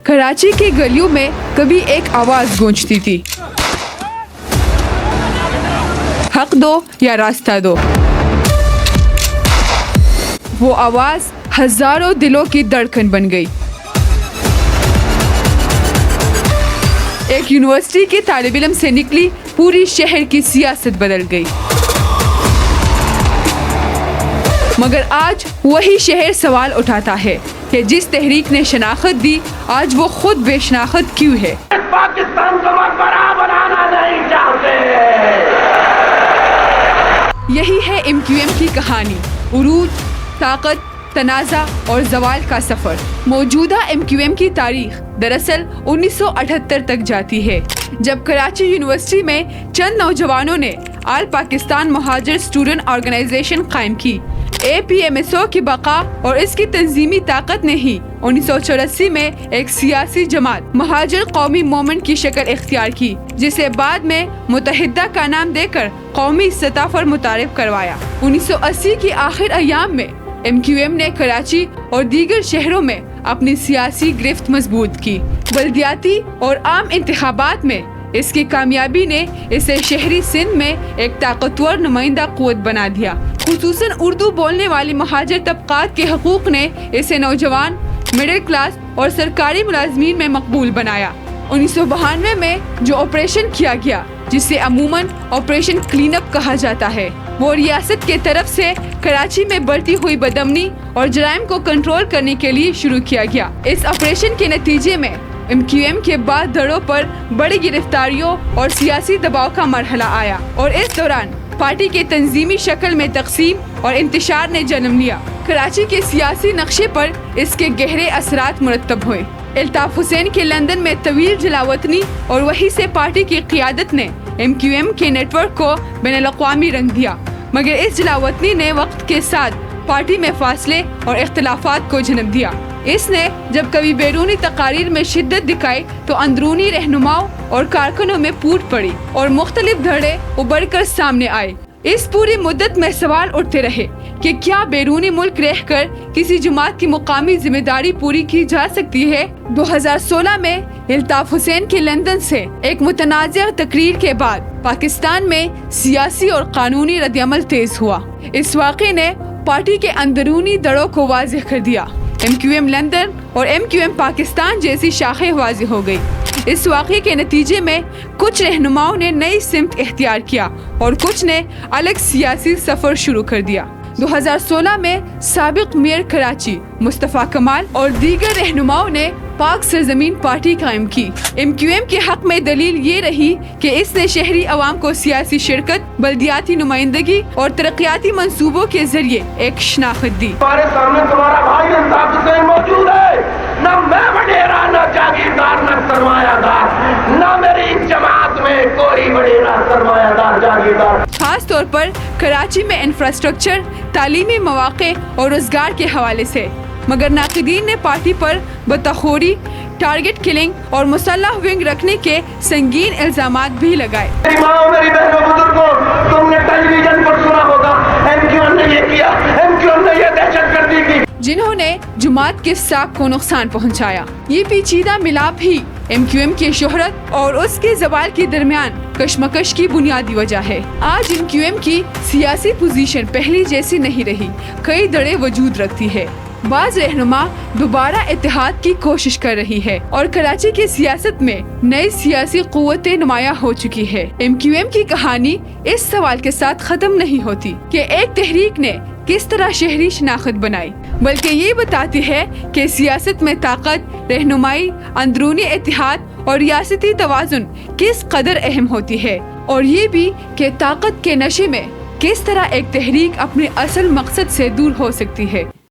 کراچی کے گلیوں میں کبھی ایک آواز گونجتی تھی، حق دو یا راستہ دو۔ وہ آواز ہزاروں دلوں کی دھڑکن بن گئی۔ ایک یونیورسٹی کے طالب علم سے نکلی پوری شہر کی سیاست بدل گئی۔ مگر آج وہی شہر سوال اٹھاتا ہے کہ جس تحریک نے شناخت دی، آج وہ خود بے شناخت کیوں ہے؟ پاکستان کو مقبرہ بنانا نہیں چاہتے۔ یہی ہے MQM کی کہانی، عروج، طاقت، تنازع اور زوال کا سفر۔ موجودہ MQM کی تاریخ دراصل 1978 تک جاتی ہے، جب کراچی یونیورسٹی میں چند نوجوانوں نے آل پاکستان مہاجر اسٹوڈنٹ آرگنائزیشن قائم کی۔ APMSO کی بقا اور اس کی تنظیمی طاقت نے ہی 1984 میں ایک سیاسی جماعت مہاجر قومی مومنٹ کی شکل اختیار کی، جسے بعد میں متحدہ کا نام دے کر قومی سطح پر متعارف کروایا۔ 1980 کی آخر ایام میں MQM نے کراچی اور دیگر شہروں میں اپنی سیاسی گرفت مضبوط کی۔ بلدیاتی اور عام انتخابات میں اس کی کامیابی نے اسے شہری سندھ میں ایک طاقتور نمائندہ قوت بنا دیا۔ خصوصاً اردو بولنے والی مہاجر طبقات کے حقوق نے اسے نوجوان، مڈل کلاس اور سرکاری ملازمین میں مقبول بنایا۔ 1992 میں جو آپریشن کیا گیا، جسے عموماً آپریشن کلین اپ کہا جاتا ہے، وہ ریاست کے طرف سے کراچی میں بڑھتی ہوئی بدامنی اور جرائم کو کنٹرول کرنے کے لیے شروع کیا گیا۔ اس آپریشن کے نتیجے میں MQM کے بعد دھڑوں پر بڑی گرفتاریوں اور سیاسی دباؤ کا مرحلہ آیا، اور اس دوران پارٹی کے تنظیمی شکل میں تقسیم اور انتشار نے جنم لیا۔ کراچی کے سیاسی نقشے پر اس کے گہرے اثرات مرتب ہوئے۔ الطاف حسین کے لندن میں طویل جلاوطنی اور وہیں سے پارٹی کی قیادت نے MQM کے نیٹ ورک کو بین الاقوامی رنگ دیا، مگر اس جلاوطنی نے وقت کے ساتھ پارٹی میں فاصلے اور اختلافات کو جنم دیا۔ اس نے جب کبھی بیرونی تقاریر میں شدت دکھائی تو اندرونی رہنماؤں اور کارکنوں میں پھوٹ پڑی اور مختلف دھڑے ابھر کر سامنے آئے۔ اس پوری مدت میں سوال اٹھتے رہے کہ کیا بیرونی ملک رہ کر کسی جماعت کی مقامی ذمہ داری پوری کی جا سکتی ہے؟ 2016 میں الطاف حسین کے لندن سے ایک متنازع تقریر کے بعد پاکستان میں سیاسی اور قانونی ردعمل تیز ہوا۔ اس واقعے نے پارٹی کے اندرونی دڑوں کو واضح کر دیا۔ MQM لندن اور MQM پاکستان جیسی شاخیں واضح ہو گئی۔ اس واقعے کے نتیجے میں کچھ رہنماؤں نے نئی سمت اختیار کیا اور کچھ نے الگ سیاسی سفر شروع کر دیا۔ 2016 میں سابق میئر کراچی مصطفیٰ کمال اور دیگر رہنماؤں نے پاک سرزمین پارٹی قائم کی۔ MQM کے حق میں دلیل یہ رہی کہ اس نے شہری عوام کو سیاسی شرکت، بلدیاتی نمائندگی اور ترقیاتی منصوبوں کے ذریعے ایک شناخت دی۔ ہمارے سامنے تمہارا بھائی الطاف حسین موجود ہے، نہ میں وڈیرا، نہ جاگیردار، نہ سرمایہ دار، نہ میری جماعت میں کوئی وڈیرا، سرمایہ دار، جاگیردار۔ خاص طور پر کراچی میں انفراسٹرکچر، تعلیمی مواقع اور روزگار کے حوالے سے، مگر ناقدین نے پارٹی پر بتخوری، ٹارگٹ کلنگ اور مسلح ونگ رکھنے کے سنگین الزامات بھی لگائے۔ میری ماں، میری بہنوں، بزرگوں، تم نے ٹیلی ویژن پر سنا ہوگا MQM نے یہ کیا، MQM نے یہ دہشت گردی کی، جنہوں نے جماعت کے ساکھ کو نقصان پہنچایا۔ یہ پیچیدہ ملاپ ہی MQM کی شہرت اور اس کے زوال کے درمیان کشمکش کی بنیادی وجہ ہے۔ آج MQM کی سیاسی پوزیشن پہلی جیسی نہیں رہی، کئی دڑیں وجود رکھتی ہے۔ بعض رہنما دوبارہ اتحاد کی کوشش کر رہی ہے اور کراچی کی سیاست میں نئی سیاسی قوتیں نمایاں ہو چکی ہے۔ MQM کی کہانی اس سوال کے ساتھ ختم نہیں ہوتی کہ ایک تحریک نے کس طرح شہری شناخت بنائی، بلکہ یہ بتاتی ہے کہ سیاست میں طاقت، رہنمائی، اندرونی اتحاد اور ریاستی توازن کس قدر اہم ہوتی ہے، اور یہ بھی کہ طاقت کے نشے میں کس طرح ایک تحریک اپنے اصل مقصد سے دور ہو سکتی ہے۔